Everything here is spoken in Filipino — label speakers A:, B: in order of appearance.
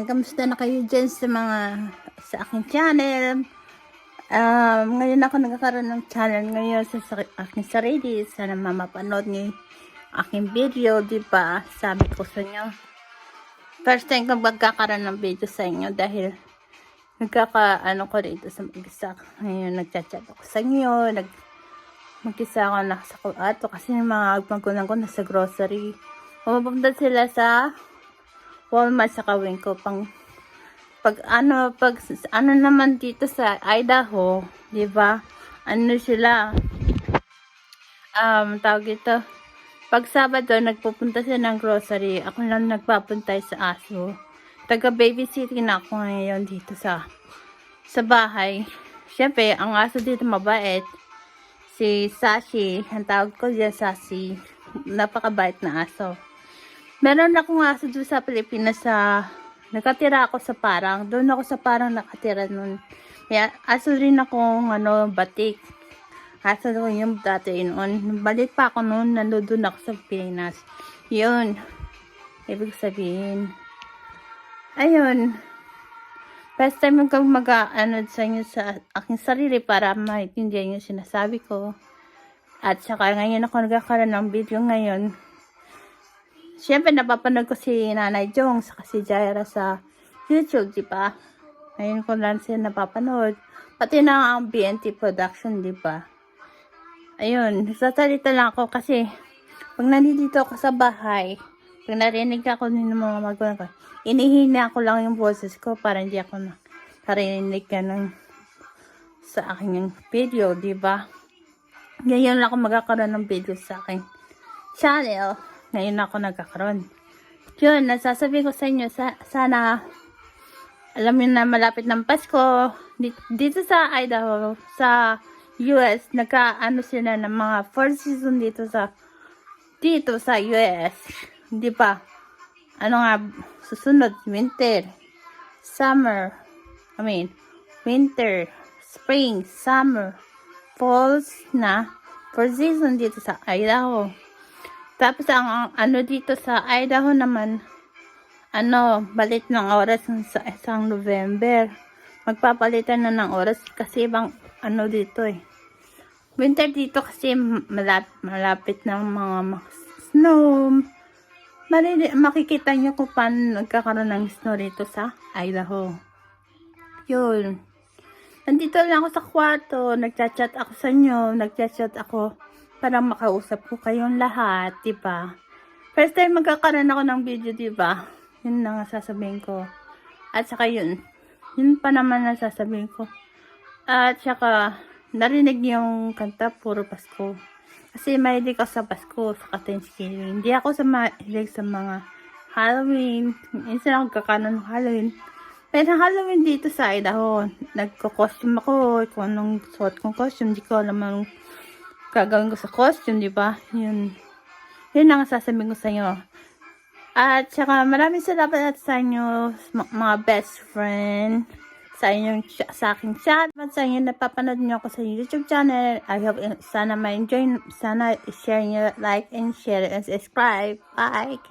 A: Ayan, kamusta na kayo dyan sa aking channel? Ngayon ako nagkakaroon ng channel ngayon sa aking sarili. Sana mamapanood niyo aking video, di ba? Sabi ko sa inyo, first time kong magkakaroon ng video sa inyo dahil nagkakaano ko rito sa mag-isa. Ngayon, nagchat-chat ako sa inyo, mag-isa ako na sa kwarto kasi yung mga magulang ko nasa grocery. Pumunta sila sa Walmart sa kawin ko pag ano naman dito sa Idaho, 'di ba? Ano sila? Tawag ito. Pag Sabado nagpupunta sila ng grocery, ako lang nagpapuntay sa aso. Taga-babysitting na ako ngayon dito sa bahay. Siyempre, ang aso dito mabait. Si Sashi, ang tawag ko diyan Sashi. Napakabait na aso. Meron akong aso doon sa Pilipinas nakatira ako sa Parang. Doon ako sa Parang nakatira noon. May aso rin akong batik. Aso doon yung dati noon. Balik pa ako noon, nandun ako sa Pilipinas. Yun. Ibig sabihin. Ayun. First time ko sa inyo sa aking sarili para maintindihan yung sinasabi ko. At saka ngayon ako nagkakaroon ng video ngayon. Siyempre, napapanood ko si Nanay Jong sa si Jaira sa YouTube, di ba? Ngayon ko lang siya napapanood. Pati na ang BNT production, di ba? Ayun, nagsasalita lang ako kasi pag nandito ako sa bahay, pag narinig ako ng mga magulang ko, inihina ko lang yung boses ko para hindi ako narinig ka sa aking video, di ba? Ngayon lang ako magkakaroon ng video sa aking channel. Ngayon ako nagkakaroon. Yun, nasasabi ko sa inyo, sana, alam niyo na malapit ng Pasko, dito sa Idaho, sa US, nagka-ano sila ng mga 4 season dito sa US. Di ba? Ano nga, susunod, winter, winter, spring, summer, falls na 4 season dito sa Idaho. Tapos ang dito sa Idaho naman, balit ng oras sa isang November. Magpapalitan na ng oras kasi ibang dito eh. Winter dito kasi malapit ng mga snow. Makikita nyo kung paano nagkakaroon ng snow dito sa Idaho. Yun. Nandito lang ako sa kwarto, nagchat-chat ako sa inyo, nagchat-chat ako para makausap ko kayong lahat, diba? First time magkakaroon ako ng video, diba? Yun na nga sasabihin ko. At saka yun pa naman na sasabihin ko. At saka, narinig yung kanta, Puro Pasko. Kasi mahilig ako sa Pasko, sa Thanksgiving. Hindi ako mahilig sa mga Halloween. Minsan ako kakaroon ng Halloween. Pero Halloween dito sa Idaho, nagko-costume ako. Kung anong suot kong costume, di ko alam anong gagawin ko sa costume, di ba? Yun ang sasabihin ko sa inyo. At saka maraming salamat sa inyo, mga best friend, sa aking chat. At sa inyo napapanood niyo ako sa YouTube channel. I hope sana ma-enjoy, sana share niyo, like and share and subscribe. Bye!